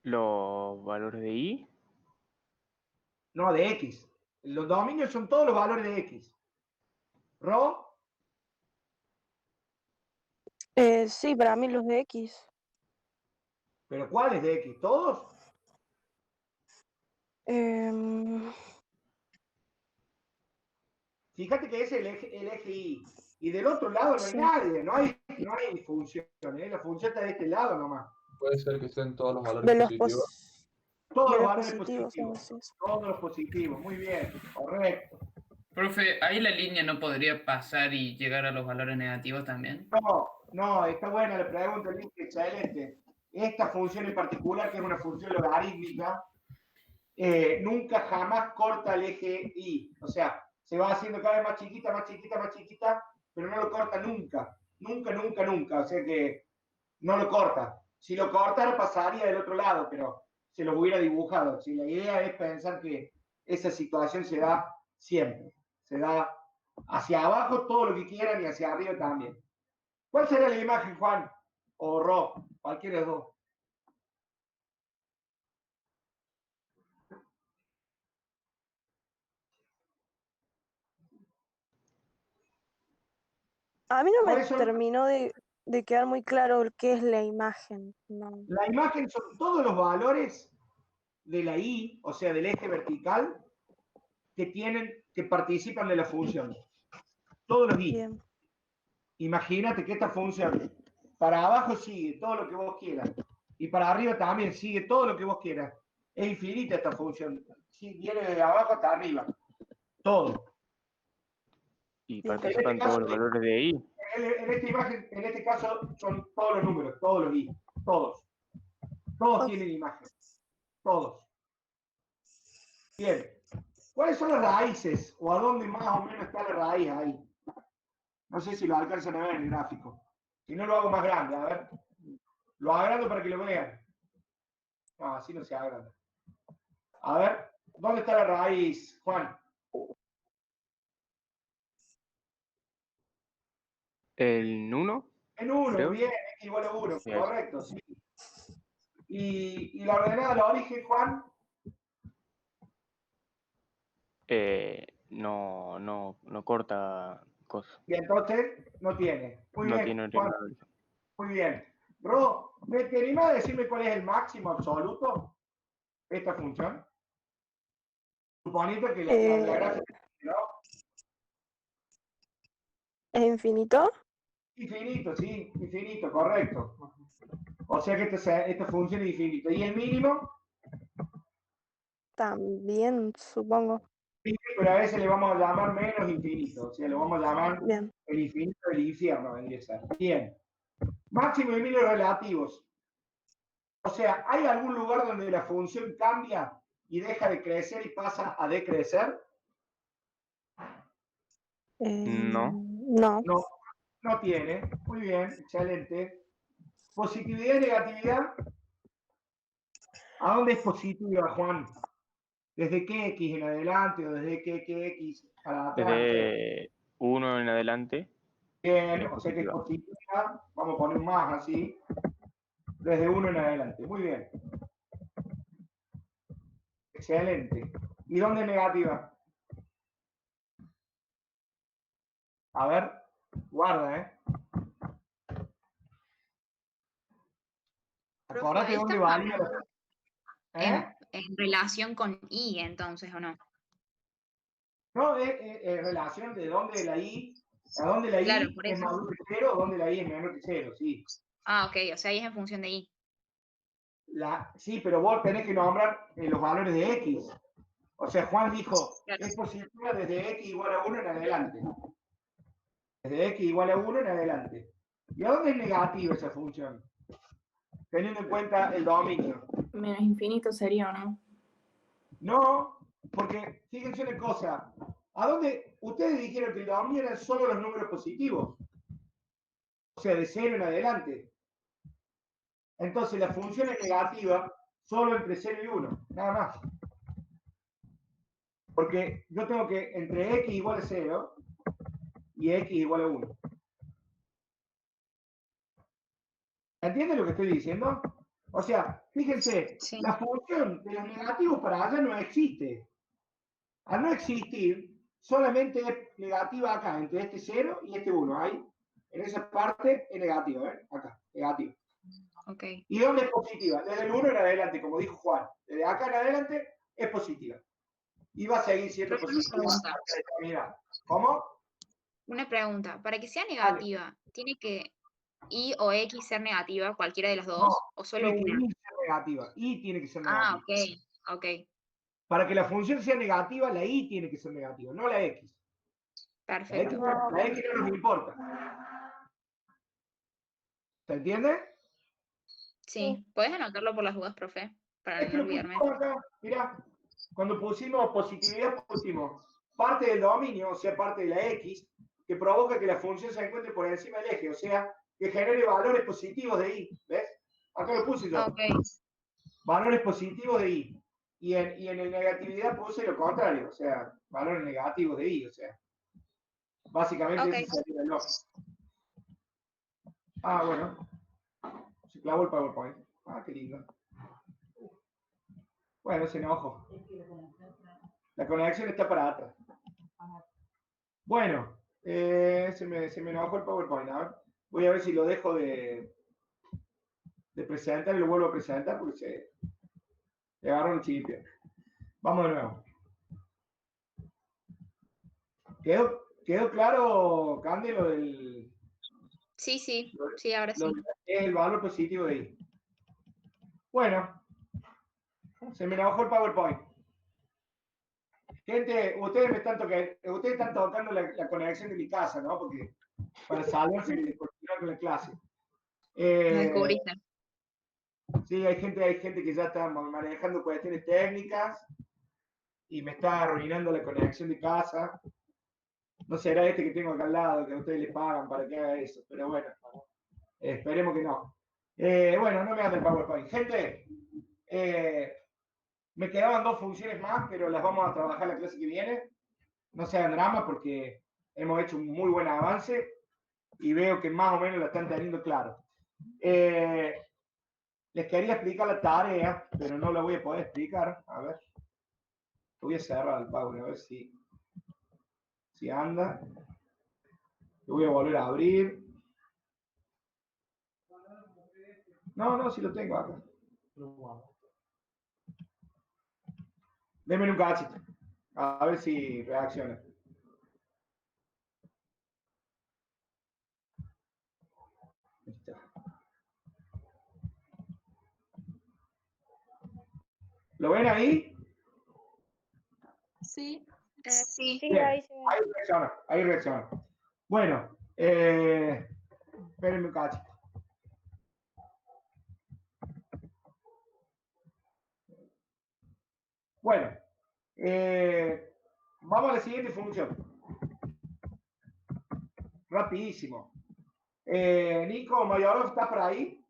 Los valores de y. No, de x. Los dominios son todos los valores de x. ¿Ro? Sí, para mí los de X. ¿Pero cuáles de x? ¿Todos? Fíjate que es el eje y. Y del otro lado no hay Sí. nadie, no hay función. La función está de este lado nomás. Puede ser que estén todos los valores De los positivos. Todos de los los valores positivos, positivos. Todos los positivos, muy bien, correcto. Profe, ¿ahí la línea no podría pasar y llegar a los valores negativos también? No, está buena la pregunta, excelente. Esta función en particular, que es una función logarítmica, nunca jamás corta el eje y. O sea, se va haciendo cada vez más chiquita, más chiquita, más chiquita, pero no lo corta nunca. Nunca, nunca, nunca. O sea que no lo corta. Si lo cortara pasaría del otro lado, pero se lo hubiera dibujado. Si la idea es pensar que esa situación se da siempre. Se da hacia abajo todo lo que quieran y hacia arriba también. ¿Cuál será la imagen, Juan? O Ro, cualquiera de los dos. A mí no me ¿Cuáles son? terminó de quedar muy claro qué es la imagen. No. La imagen son todos los valores de la y, o sea, del eje vertical, que participan de la función. Todos los y. Bien. Imagínate que esta función para abajo sigue todo lo que vos quieras y para arriba también sigue todo lo que vos quieras. Es infinita esta función. Sí, viene de abajo hasta arriba. Todo. Y En este participan todos caso, los valores de y. en esta imagen, en este caso, son todos los números, todos los i, todos. Todos tienen imagen. Todos. Bien. ¿Cuáles son las raíces? ¿O a dónde más o menos está la raíz ahí? No sé si lo alcanzan a ver en el gráfico. Si no, lo hago más grande. A ver. Lo agrando para que lo vean. No, así no se agranda. A ver. ¿Dónde está la raíz, Juan? ¿En 1? En 1, creo. bien. X igual a 1. Sí. Correcto, sí. ¿Y la ordenada del origen, Juan? No corta cosas. Y entonces no tiene. Muy No bien, tiene Juan. origen. Muy bien. Ro, ¿te animás a decirme cuál es el máximo absoluto de esta función? Suponiendo que la gráfica, ¿no? ¿Es infinito? Infinito, sí, infinito, correcto. O sea que esta función es infinita. ¿Y el mínimo? También, supongo. Sí, pero a veces le vamos a llamar menos infinito. O sea, lo vamos a llamar Bien. el infinito del infierno, vendría a ser. Bien. Máximo y mínimo relativos. O sea, ¿hay algún lugar donde la función cambia y deja de crecer y pasa a decrecer? No. No. No tiene. Muy bien, excelente. Positividad y negatividad. ¿A dónde es positiva, Juan? ¿Desde qué X en adelante o desde qué X para atrás? Desde 1 en adelante. Bien, es o sea que es positiva. positiva. Vamos a poner más así. Desde 1 en adelante. Muy bien. Excelente. ¿Y dónde es negativa? A ver, guarda, ¿eh? Profe, Acordate ahí dónde estamos valía. hablando ¿Eh? en relación con y, entonces, ¿o no? No, es relación de dónde la I, a dónde la Claro, I por es eso. mayor que 0, o dónde la I es menor que 0, sí. Ah, ok, o sea, ahí es en función de y. Sí, pero vos tenés que nombrar los valores de X. O sea, Juan dijo, Claro. es positiva desde X igual a 1 en adelante. Desde X igual a 1 en adelante. ¿Y a dónde es negativa esa función? Teniendo en cuenta el dominio. Menos infinito sería, ¿o no? No, porque fíjense una cosa. ¿A dónde? Ustedes dijeron que el dominio eran solo los números positivos. O sea, de 0 en adelante. Entonces la función es negativa solo entre 0 y 1, nada más. Porque yo tengo que entre x igual a 0, y x igual a 1. ¿Entienden lo que estoy diciendo? O sea, fíjense, la función de los negativos para allá no existe. Al no existir, solamente es negativa acá, entre este 0 y este 1. Ahí, en esa parte es negativo, ¿eh? Acá, negativo. Okay. ¿Y dónde es positiva? Desde el 1 en adelante, como dijo Juan. Desde acá en adelante es positiva. Y va a seguir siendo positiva. ¿Cómo? Una pregunta. Para que sea negativa, ¿tiene que y o x ser negativa, cualquiera de las dos? No, ¿O solo tiene que una? y ser negativa. Y tiene que ser Ah, negativa. ok. Para que la función sea negativa, la y tiene que ser negativa, no la x. Perfecto. La x no nos importa. ¿Se entiende? Sí. ¿Puedes anotarlo por las dudas, profe? Para Es que no lo olvidarme. pusimos acá, mirá, cuando pusimos positividad, pusimos parte del dominio, o sea, parte de la x, que provoca que la función se encuentre por encima del eje, o sea, que genere valores positivos de y, ¿ves? Acá lo puse yo. Ok. Valores positivos de y. Y en el negatividad puse lo contrario, o sea, valores negativos de y, o sea. Básicamente Okay. ese sería el lógico. Ah, bueno. Se clavó el PowerPoint. Ah, qué lindo. Bueno, se enojó. La conexión está para atrás. Bueno, se me enojó el PowerPoint. A ver, voy a ver si lo dejo de presentar y lo vuelvo a presentar porque se agarró un chip. Vamos de nuevo. ¿Quedó claro, Candy, lo del... Sí, ahora sí. Es el valor positivo de I. Bueno, se me enojó el PowerPoint. Gente, ustedes están tocando la conexión de mi casa, ¿no? Porque para salvarse y continuar con la clase. Sí, hay gente que ya está manejando cuestiones técnicas y me está arruinando la conexión de casa. No será este que tengo acá al lado, que a ustedes les pagan para que haga eso, pero bueno, esperemos que no. Bueno, no me hagan el PowerPoint. Gente, me quedaban 2 funciones más, pero las vamos a trabajar la clase que viene. No se hagan drama porque hemos hecho un muy buen avance y veo que más o menos la están teniendo claro. Les quería explicar la tarea, pero no la voy a poder explicar. A ver. Voy a cerrar el Power, a ver si anda. Lo voy a volver a abrir. No, si lo tengo acá. Denme un cachito. A ver si reacciona. Ahí está. ¿Lo ven ahí? Sí. Sí. Bien, ahí reacciona. Bueno, espérenme un cachito. Bueno, vamos a la siguiente función. Rapidísimo. Nico, Mayorov, ¿estás por ahí?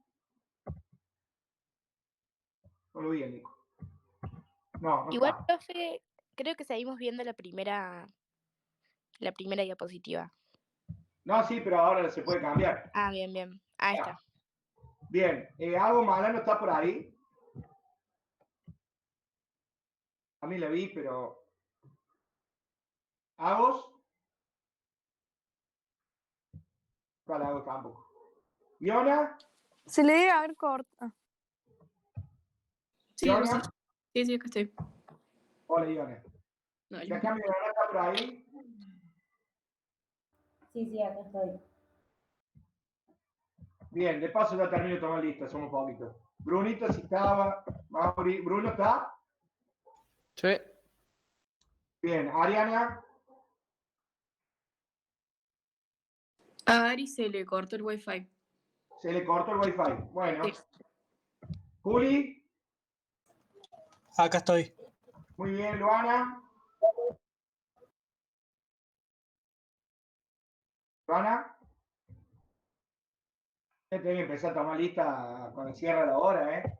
No lo vi, Nico. No Igual, está. profe, creo que seguimos viendo la primera diapositiva. No, sí, pero ahora se puede cambiar. Ah, bien. Ahí está. Bien, ¿Algo Malano está por ahí? A mí la vi, pero... ¿Agos? ¿Cuál Agos tampoco? ¿Iona? Se le debe haber cortado. Sí, ¿Iona? sí, acá estoy. Hola, Iona. No, ¿Y acá mi hermana está por ahí? Sí, acá estoy. Bien, de paso ya termino de tomar lista, somos poquitos. Brunito, si estaba... ¿Bruno está? Sí. Bien, Ariana. A Ari se le cortó el wifi. Se le cortó el wifi. Bueno. Sí. Juli. Acá estoy. Muy bien, Luana. Luana. Tengo que empezar a tomar lista cuando cierra la hora, ¿eh?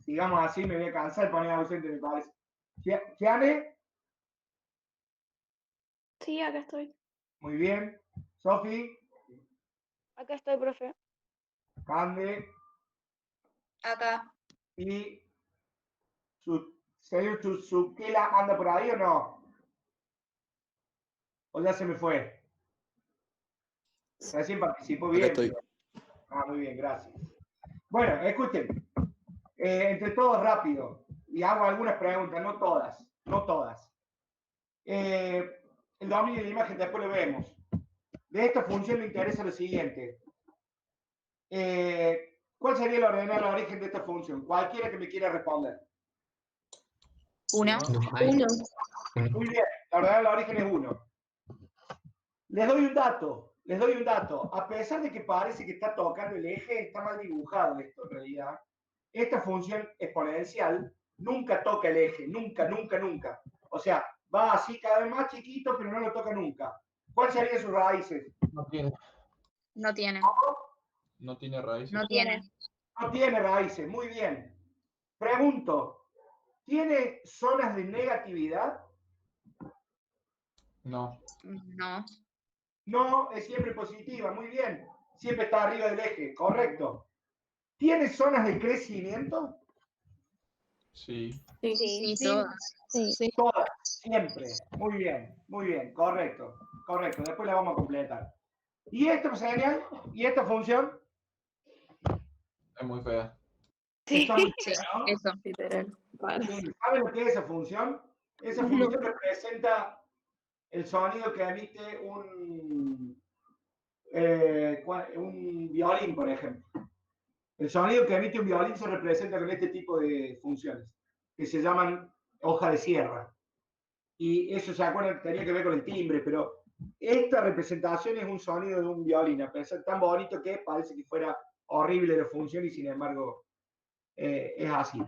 Sigamos así, me voy a cansar de poner ausente, me parece. ¿Kiane? Sí, acá estoy. Muy bien. Sofi, Acá estoy, profe. Cande Acá. y señor Chuzukela, ¿anda por ahí o no? ¿O ya se me fue? Recién participó Acá bien. estoy. Muy bien, gracias. Bueno, escuchen. Entre todos rápido. Y hago algunas preguntas, no todas. El dominio de la imagen después lo vemos. De esta función me interesa lo siguiente. ¿Cuál sería el ordenador de origen de esta función? Cualquiera que me quiera responder. 1. Muy bien, la ordenador de origen es 1. Les doy un dato. A pesar de que parece que está tocando el eje, está mal dibujado esto en realidad. Esta función exponencial nunca toca el eje, nunca. O sea, va así cada vez más chiquito, pero no lo toca nunca. ¿Cuáles serían sus raíces? No tiene. No tiene. No tiene raíces. No tiene. No tiene raíces, muy bien. Pregunto, ¿tiene zonas de negatividad? No. No. No, es siempre positiva, muy bien. Siempre está arriba del eje, correcto. ¿Tiene zonas de crecimiento? Sí. Sí, todas. Sí. Todas, siempre. Muy bien, correcto. Después la vamos a completar. ¿Y esta señal? ¿Y esta función? Es muy fea. Está muy Sí, bien, ¿no? Eso, literal. Sí, ¿saben lo que es esa función? Esa función representa el sonido que emite un violín, por ejemplo. El sonido que emite un violín se representa con este tipo de funciones, que se llaman hoja de sierra. Y eso se acuerdan que tenía que ver con el timbre, pero esta representación es un sonido de un violín, a pesar tan bonito que parece que fuera horrible de función y sin embargo es así.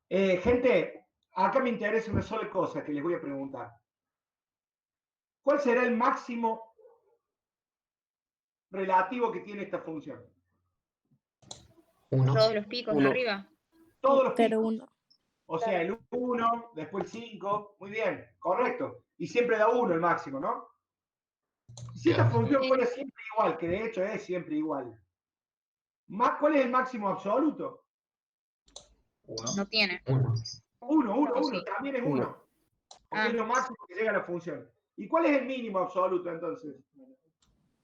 Gente, acá me interesa una sola cosa que les voy a preguntar. ¿Cuál será el máximo relativo que tiene esta función? Todos los picos de arriba. Todos los Pero picos. 1. O sea, el 1, después el 5, muy bien, correcto. Y siempre da 1 el máximo, ¿no? Si esta función fuera siempre igual, que de hecho es siempre igual, ¿cuál es el máximo absoluto? No tiene. 1, Sí. también es 1. Porque es lo máximo que llega a la función. ¿Y cuál es el mínimo absoluto entonces?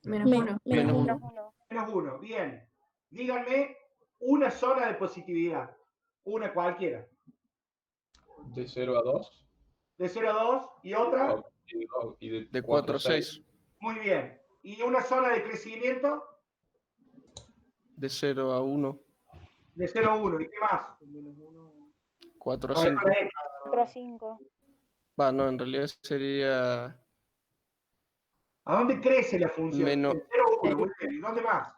Menos 1. Menos 1. Menos 1, bien. Díganme una zona de positividad. Una cualquiera. De 0 a 2. De 0 a 2 y otra. Y De 4 a 6. Muy bien. ¿Y una zona de crecimiento? De 0 a 1. De 0 a 1. ¿Y qué más? 4 a 5. 4 a 5. No, en realidad sería ¿A dónde crece la función? menos. De 0 a 1. Muy bien. ¿Y dónde más?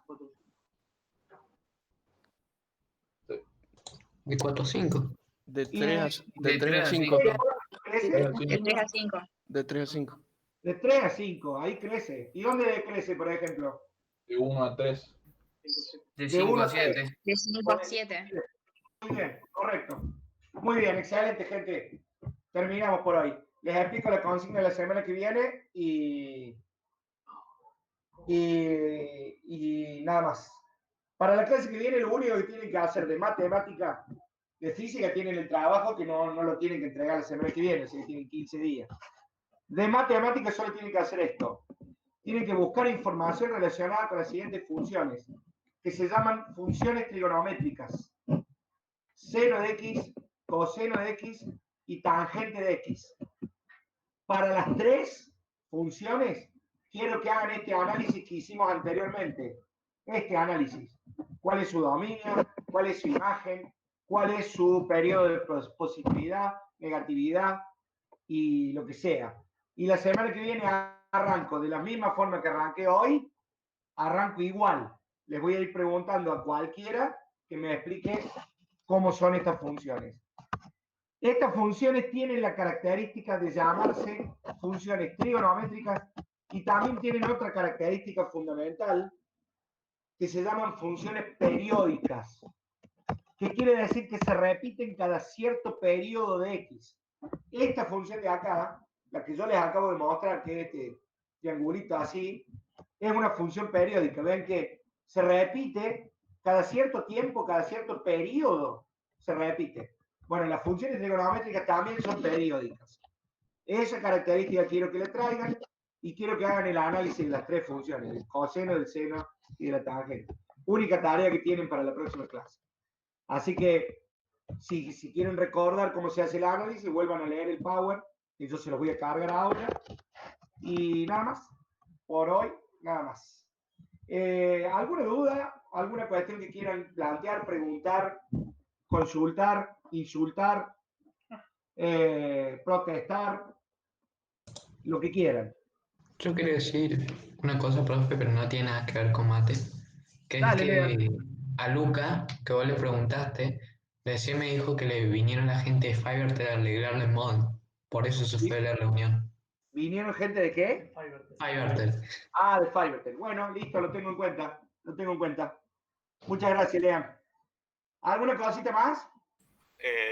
De 4 a 5. De 3 a 5. De 3 a 5. ¿Crece? De 3 a 5. De 3 a 5. De 3 a 5. Ahí crece. ¿Y dónde crece, por ejemplo? De 1 a 3. De 5 1 a a 3. 7. De 5 a 7. Muy bien, correcto. Muy bien, excelente, gente. Terminamos por hoy. Les explico la consigna de la semana que viene y nada más. Para la clase que viene, lo único que tienen que hacer de matemática, de física, tienen el trabajo que no lo tienen que entregar la semana que viene, así que tienen 15 días. De matemática solo tienen que hacer esto. Tienen que buscar información relacionada con las siguientes funciones, que se llaman funciones trigonométricas. Seno de x, coseno de x y tangente de x. Para las tres funciones, quiero que hagan este análisis que hicimos anteriormente. Este análisis. ¿Cuál es su dominio? ¿Cuál es su imagen? ¿Cuál es su periodo de positividad, negatividad y lo que sea? Y la semana que viene arranco de la misma forma que arranqué hoy, arranco igual. Les voy a ir preguntando a cualquiera que me explique cómo son estas funciones. Estas funciones tienen la característica de llamarse funciones trigonométricas y también tienen otra característica fundamental que se llaman funciones periódicas, que quiere decir que se repiten cada cierto periodo de x. Esta función de acá, la que yo les acabo de mostrar, que es triangulito así, es una función periódica. Ven que se repite cada cierto tiempo, cada cierto periodo, se repite. Bueno, las funciones trigonométricas también son periódicas. Esa característica quiero que le traigan y quiero que hagan el análisis de las tres funciones, del coseno, del seno y de la tangente. Única tarea que tienen para la próxima clase. Así que, si quieren recordar cómo se hace el análisis, vuelvan a leer el Power, y yo se los voy a cargar ahora. Y nada más. Por hoy, nada más. ¿Alguna duda? ¿Alguna cuestión que quieran plantear, preguntar, consultar, insultar, protestar? Lo que quieran. Yo quería decir una cosa, profe, pero no tiene nada que ver con mate. Que Dale, es que a Luca, que vos le preguntaste, recién me dijo que le vinieron la gente de Fiverr a arreglarle el modem. Por eso se fue de la reunión. ¿Vinieron gente de qué? Fiverr. Ah, de Fiverr. Bueno, listo, lo tengo en cuenta. Lo tengo en cuenta. Muchas gracias, Lean. ¿Alguna cosita más?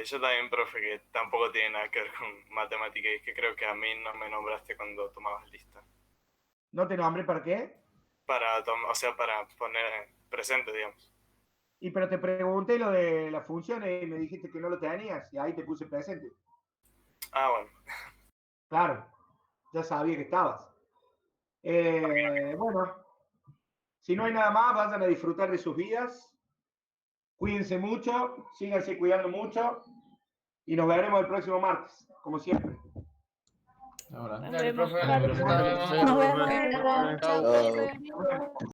Yo también, profe, que tampoco tiene nada que ver con matemática y que creo que a mí no me nombraste cuando tomabas lista. ¿No te nombré para qué? Para poner presente, digamos. Y pero te pregunté lo de las funciones y me dijiste que no lo tenías y ahí te puse presente. Ah, bueno. Claro, ya sabía que estabas. Bueno, si no hay nada más, vayan a disfrutar de sus vidas. Cuídense mucho, síganse cuidando mucho y nos veremos el próximo martes, como siempre. Dale, profe. Nos vemos. Chao, profe.